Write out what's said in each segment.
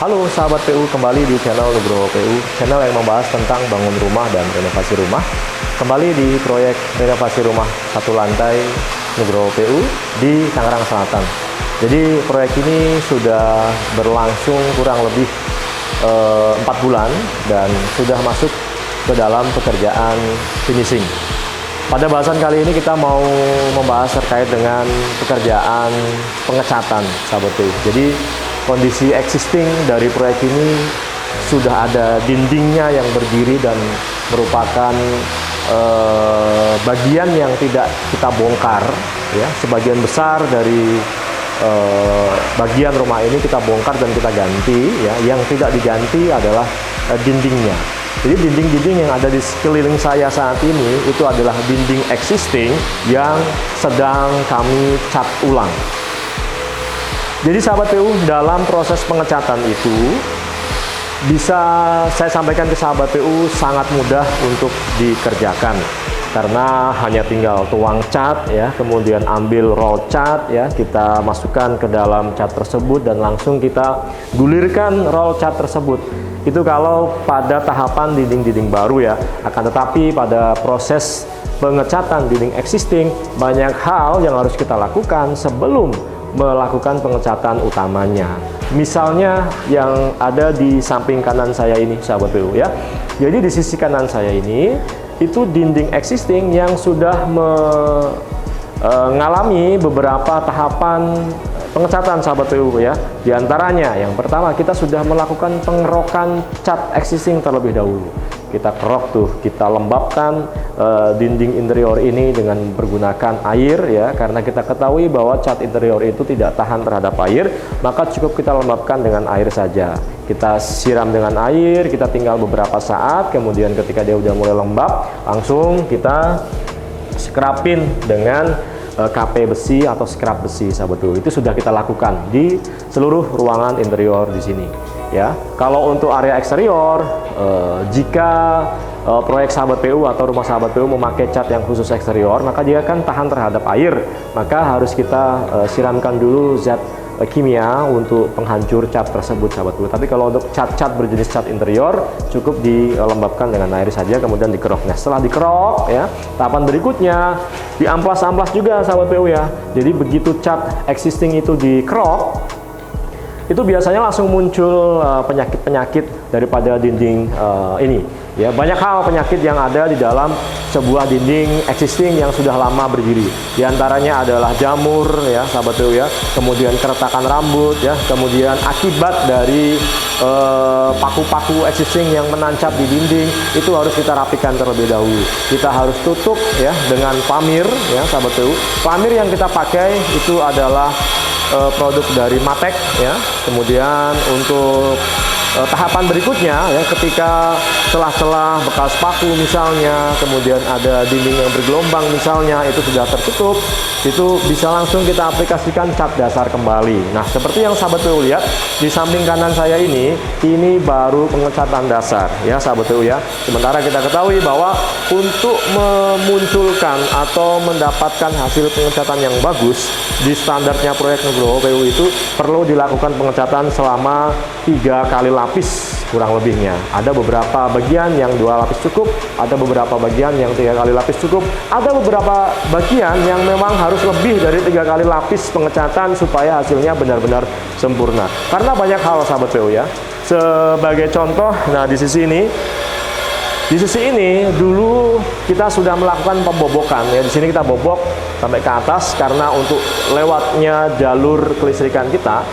Halo sahabat PU, kembali di channel Nugroho PU, channel yang membahas tentang bangun rumah dan renovasi rumah. Kembali di proyek renovasi rumah satu lantai Nugroho PU di Tangerang Selatan. Jadi proyek ini sudah berlangsung kurang lebih 4 bulan dan sudah masuk ke dalam pekerjaan finishing. Pada bahasan kali ini kita mau membahas terkait dengan pekerjaan pengecatan sahabat PU. Jadi kondisi existing dari proyek ini sudah ada dindingnya yang berdiri dan merupakan bagian yang tidak kita bongkar, ya. Sebagian besar dari bagian rumah ini kita bongkar dan kita ganti, ya. Yang tidak diganti adalah dindingnya. Jadi dinding-dinding yang ada di sekeliling saya saat ini itu adalah dinding existing yang sedang kami cat ulang. Jadi sahabat PU, dalam proses pengecatan itu bisa saya sampaikan ke sahabat PU sangat mudah untuk dikerjakan karena hanya tinggal tuang cat, ya, kemudian ambil roll cat, ya, kita masukkan ke dalam cat tersebut dan langsung kita gulirkan roll cat tersebut. Itu kalau pada tahapan dinding-dinding baru, ya. Akan tetapi pada proses pengecatan dinding existing banyak hal yang harus kita lakukan sebelum melakukan pengecatan utamanya. Misalnya yang ada di samping kanan saya ini sahabat PU, ya. Jadi di sisi kanan saya ini itu dinding existing yang sudah mengalami beberapa tahapan pengecatan sahabat PU, ya. Di antaranya yang pertama kita sudah melakukan pengerokan cat existing terlebih dahulu. Kita kerok tuh, kita lembabkan dinding interior ini dengan menggunakan air, ya, karena kita ketahui bahwa cat interior itu tidak tahan terhadap air, maka cukup kita lembabkan dengan air saja. Kita siram dengan air, kita tinggal beberapa saat, kemudian ketika dia udah mulai lembab, langsung kita scrapin dengan KP besi atau scrap besi sahabat PU. Itu sudah kita lakukan di seluruh ruangan interior di sini, ya. Kalau untuk area eksterior, jika proyek sahabat PU atau rumah sahabat PU memakai cat yang khusus eksterior, maka dia kan tahan terhadap air, maka harus kita siramkan dulu zat kimia untuk penghancur cat tersebut sahabat PU. Tapi kalau untuk cat-cat berjenis cat interior cukup dilembabkan dengan air saja, kemudian dikerok. Nah, setelah dikerok, ya, tahapan berikutnya diamplas-amplas juga sahabat PU, ya. Jadi begitu cat existing itu dikerok, itu biasanya langsung muncul penyakit-penyakit daripada dinding ini, ya. Banyak hal penyakit yang ada di dalam sebuah dinding existing yang sudah lama berdiri. Di antaranya adalah jamur, ya sahabat PU, ya. Kemudian keretakan rambut, ya. Kemudian akibat dari paku-paku existing yang menancap di dinding itu harus kita rapikan terlebih dahulu. Kita harus tutup, ya, dengan pamir, ya sahabat PU. Pamir yang kita pakai itu adalah produk dari Matek, ya. Kemudian untuk tahapan berikutnya, ya, ketika celah-celah bekas paku misalnya, kemudian ada dinding yang bergelombang misalnya, itu sudah tertutup, itu bisa langsung kita aplikasikan cat dasar kembali. Nah, seperti yang sahabat PU lihat di samping kanan saya ini baru pengecatan dasar, ya sahabat PU, ya. Sementara kita ketahui bahwa untuk memunculkan atau mendapatkan hasil pengecatan yang bagus di standarnya proyek Nugroho PU itu perlu dilakukan pengecatan selama 3 kali lapis kurang lebihnya. Ada beberapa bagian yang 2 lapis cukup, ada beberapa bagian yang 3 kali lapis cukup, ada beberapa bagian yang memang harus lebih dari 3 kali lapis pengecatan supaya hasilnya benar-benar sempurna. Karena banyak hal sahabat PU, ya. Sebagai contoh, nah di sisi ini dulu kita sudah melakukan pembobokan, ya. Di sini kita bobok sampai ke atas karena untuk lewatnya jalur kelistrikan kita.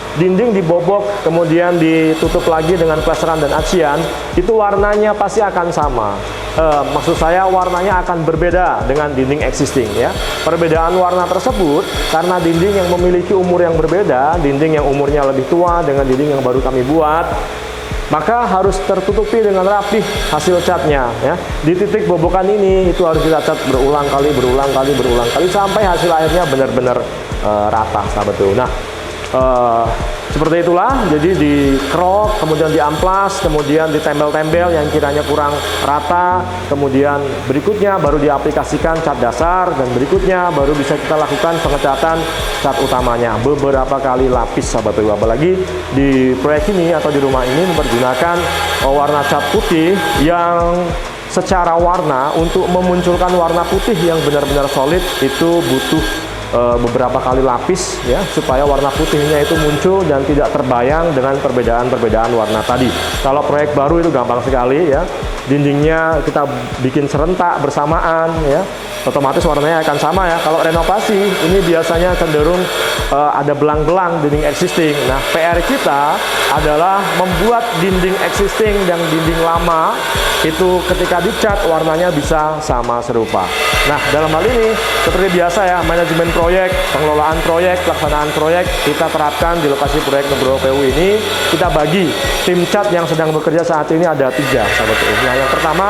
Dinding dibobok, kemudian ditutup lagi dengan plesteran dan acian, itu warnanya pasti akan sama. Maksud saya warnanya akan berbeda dengan dinding existing, ya. Perbedaan warna tersebut karena dinding yang memiliki umur yang berbeda, dinding yang umurnya lebih tua dengan dinding yang baru kami buat, maka harus tertutupi dengan rapih hasil catnya, ya. Di titik bobokan ini itu harus kita cat berulang kali sampai hasil akhirnya benar-benar rata sahabat PU. Nah, Seperti itulah, jadi dikrok, kemudian diamplas, kemudian ditempel-tempel yang kiranya kurang rata, kemudian berikutnya baru diaplikasikan cat dasar, dan berikutnya baru bisa kita lakukan pengecatan cat utamanya beberapa kali lapis, sahabat TU. Apalagi di proyek ini atau di rumah ini mempergunakan warna cat putih yang secara warna, untuk memunculkan warna putih yang benar-benar solid itu butuh beberapa kali lapis ya, supaya warna putihnya itu muncul dan tidak terbayang dengan perbedaan-perbedaan warna tadi. Kalau proyek baru itu gampang sekali ya, dindingnya kita bikin serentak bersamaan ya, otomatis warnanya akan sama ya. Kalau renovasi ini biasanya cenderung ada belang-belang dinding existing. Nah, PR kita adalah membuat dinding existing dan dinding lama itu ketika dicat warnanya bisa sama serupa. Nah, dalam hal ini seperti biasa ya, manajemen proyek, pengelolaan proyek, pelaksanaan proyek kita terapkan di lokasi proyek Nugroho PU ini. Kita bagi tim cat yang sedang bekerja saat ini ada 3, sahabat PU. Nah, yang pertama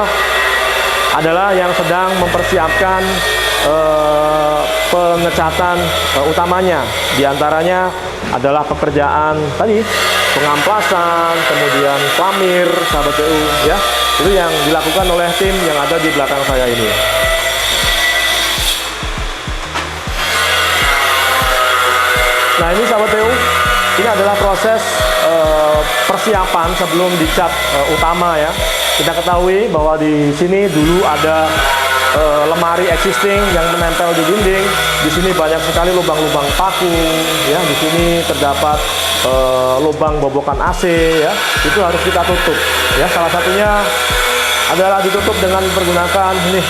adalah yang sedang mempersiapkan pengecatan utamanya. Di antaranya adalah pekerjaan tadi, pengamplasan, kemudian plamir, sahabat PU ya. Itu yang dilakukan oleh tim yang ada di belakang saya ini. Nah, ini sahabat PU, ini adalah proses persiapan sebelum dicat utama ya. Kita ketahui bahwa di sini dulu ada lemari existing yang menempel di dinding. Di sini banyak sekali lubang-lubang paku ya. Di sini terdapat lubang bobokan AC ya. Itu harus kita tutup ya. Salah satunya adalah ditutup dengan menggunakan ini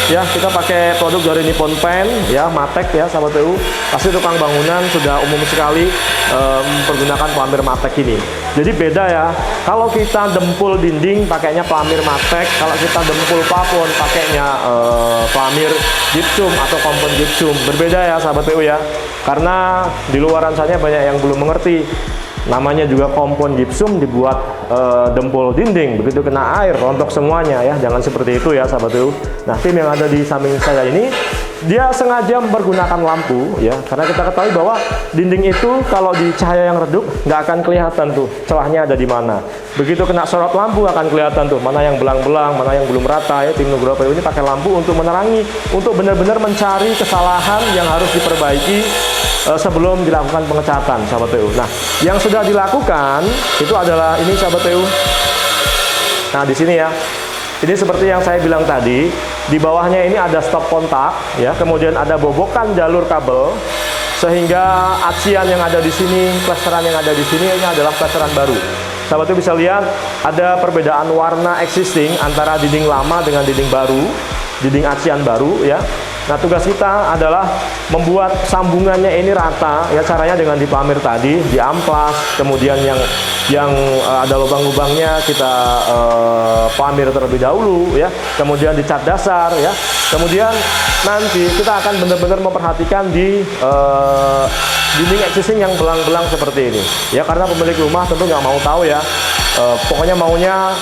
ya, kita pakai produk dari Nippon Paint ya, Matek ya, sahabat PU. Pasti tukang bangunan sudah umum sekali mempergunakan pelamir Matek ini. Jadi beda ya, kalau kita dempul dinding pakainya pelamir Matek, kalau kita dempul plafon pakainya pelamir gypsum atau kompon gypsum. Berbeda ya, sahabat PU ya, karena di luaran sana banyak yang belum mengerti. Namanya juga kompon gypsum dibuat dempul dinding, begitu kena air rontok semuanya ya. Jangan seperti itu ya, sahabat PU. Nah, tim yang ada di samping saya ini dia sengaja mempergunakan lampu ya, karena kita ketahui bahwa dinding itu kalau di cahaya yang redup nggak akan kelihatan tuh celahnya ada di mana. Begitu kena sorot lampu akan kelihatan tuh mana yang belang-belang, mana yang belum rata ya. Tim Nugroho PU ini pakai lampu untuk menerangi, untuk benar-benar mencari kesalahan yang harus diperbaiki sebelum dilakukan pengecatan, sahabat PU. Nah, yang sudah dilakukan itu adalah ini, sahabat PU. Nah, di sini ya. Ini seperti yang saya bilang tadi, di bawahnya ini ada stop kontak ya, kemudian ada bobokan jalur kabel, sehingga acian yang ada di sini, plesteran yang ada di sini ini adalah plesteran baru. Sahabat PU bisa lihat ada perbedaan warna existing antara dinding lama dengan dinding baru, dinding acian baru ya. Nah, tugas kita adalah membuat sambungannya ini rata ya, caranya dengan dipamir tadi, diamplas, kemudian yang ada lubang-lubangnya kita pamir terlebih dahulu ya, kemudian dicat dasar ya, kemudian nanti kita akan benar-benar memperhatikan di dinding existing yang belang-belang seperti ini ya, karena pemilik rumah tentu nggak mau tahu ya, pokoknya maunya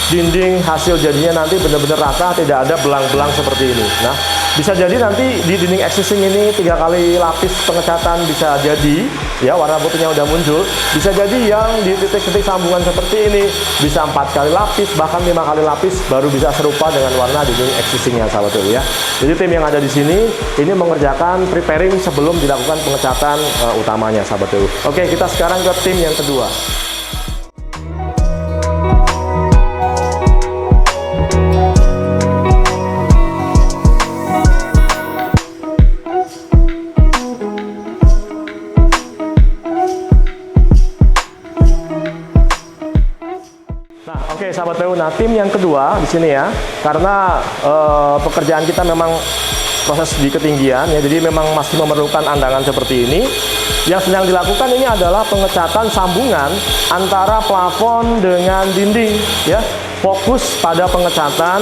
dinding hasil jadinya nanti benar-benar rata, tidak ada belang-belang seperti ini. Nah, bisa jadi nanti di dinding existing ini 3 kali lapis pengecatan bisa jadi ya, warna putihnya udah muncul. Bisa jadi yang di titik-titik sambungan seperti ini bisa 4 kali lapis, bahkan 5 kali lapis baru bisa serupa dengan warna dinding existingnya, sahabat PU ya. Jadi tim yang ada di sini ini mengerjakan preparing sebelum dilakukan pengecatan utamanya, sahabat PU. Oke, kita sekarang ke tim yang kedua. Oke, sahabat PU. Nah, tim yang kedua di sini ya, karena pekerjaan kita memang proses di ketinggian ya, jadi memang masih memerlukan andangan seperti ini. Yang sedang dilakukan ini adalah pengecatan sambungan antara plafon dengan dinding ya. Fokus pada pengecatan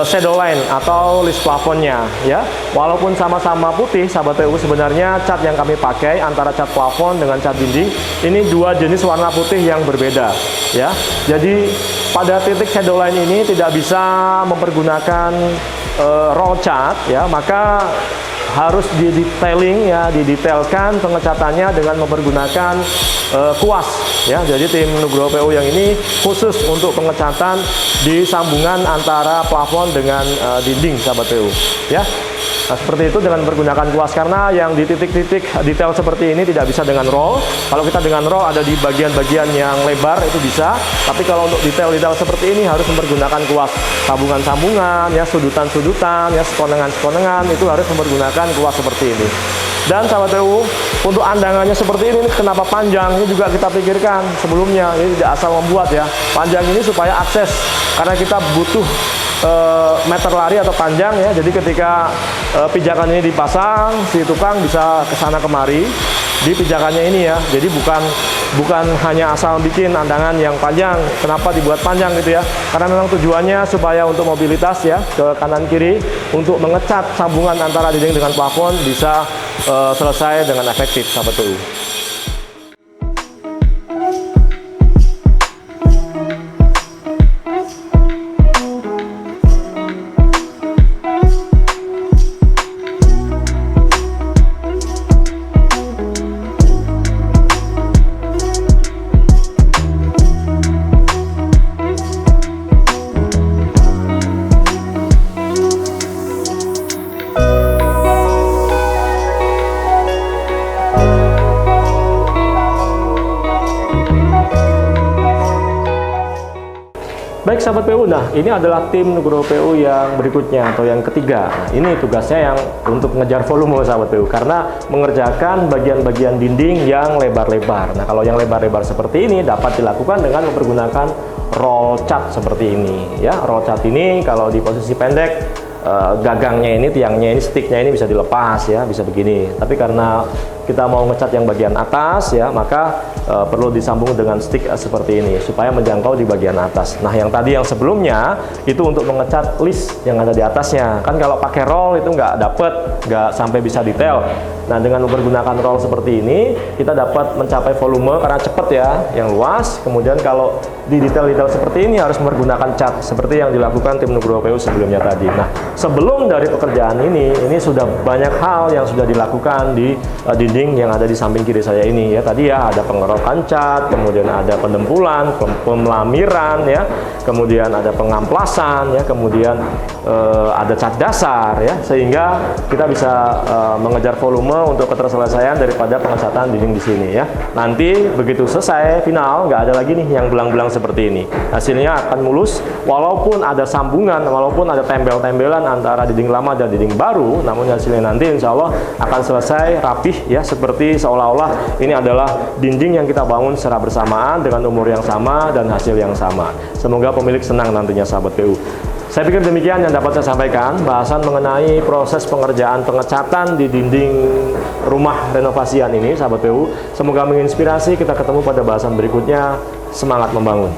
shadow line atau list plafonnya ya. Walaupun sama-sama putih, sahabat PU, sebenarnya cat yang kami pakai antara cat plafon dengan cat dinding ini 2 jenis warna putih yang berbeda ya. Jadi pada titik shadow line ini tidak bisa mempergunakan roll cat ya, maka harus didetailing ya, didetailkan pengecatannya dengan mempergunakan kuas ya. Jadi tim Nugroho PU yang ini khusus untuk pengecatan di sambungan antara plafon dengan dinding sahabat PU ya. Nah, seperti itu dengan menggunakan kuas, karena yang di titik-titik detail seperti ini tidak bisa dengan roll. Kalau kita dengan roll ada di bagian-bagian yang lebar itu bisa, tapi kalau untuk detail-detail seperti ini harus mempergunakan kuas. Sambungan-sambungan, ya sudutan-sudutan, ya sekonengan-sekonengan itu harus mempergunakan kuas seperti ini. Dan sahabat PU, untuk andangannya seperti ini, kenapa panjang? Ini juga kita pikirkan sebelumnya, ini tidak asal membuat ya. Panjang ini supaya akses, karena kita butuh meter lari atau panjang ya. Jadi ketika pijakan ini dipasang, si tukang bisa kesana kemari di pijakannya ini ya. Jadi bukan hanya asal bikin andangan yang panjang. Kenapa dibuat panjang gitu ya? Karena memang tujuannya supaya untuk mobilitas ya, ke kanan kiri, untuk mengecat sambungan antara dinding dengan plafon bisa selesai dengan efektif sahabat PU. Baik sahabat PU, nah ini adalah tim Nugroho PU yang berikutnya atau yang ketiga. Nah, ini tugasnya yang untuk mengejar volume sahabat PU, karena mengerjakan bagian-bagian dinding yang lebar-lebar. Nah kalau yang lebar-lebar seperti ini dapat dilakukan dengan mempergunakan roll cat seperti ini ya. Roll cat ini kalau di posisi pendek, gagangnya ini, tiangnya ini, sticknya ini bisa dilepas ya, bisa begini. Tapi karena kita mau ngecat yang bagian atas ya, maka perlu disambung dengan stick seperti ini supaya menjangkau di bagian atas. Nah yang tadi yang sebelumnya itu untuk mengecat list yang ada di atasnya. Kan kalau pakai roll itu nggak sampai bisa detail. Nah dengan mempergunakan roll seperti ini kita dapat mencapai volume karena cepat ya, yang luas. Kemudian kalau di detail-detail seperti ini harus menggunakan cat seperti yang dilakukan tim Nugroho PU sebelumnya tadi. Nah sebelum dari pekerjaan ini sudah banyak hal yang sudah dilakukan di dinding yang ada di samping kiri saya ini ya. Tadi ya ada pengerokan cat, kemudian ada pendempulan, pemelamiran ya, kemudian ada pengamplasan ya, kemudian ada cat dasar ya, sehingga kita bisa mengejar volume untuk keterselesaian daripada pengecatan dinding di sini ya. Nanti begitu selesai final nggak ada lagi nih yang belang-belang seperti ini. Hasilnya akan mulus walaupun ada sambungan, walaupun ada tembel-tembelan antara dinding lama dan dinding baru, namun hasilnya nanti insya Allah akan selesai rapih ya, seperti seolah-olah ini adalah dinding yang kita bangun secara bersamaan dengan umur yang sama dan hasil yang sama. Semoga pemilik senang nantinya sahabat PU. Saya pikir demikian yang dapat saya sampaikan, bahasan mengenai proses pengerjaan pengecatan di dinding rumah renovasian ini sahabat PU. Semoga menginspirasi. Kita ketemu pada bahasan berikutnya. Semangat membangun.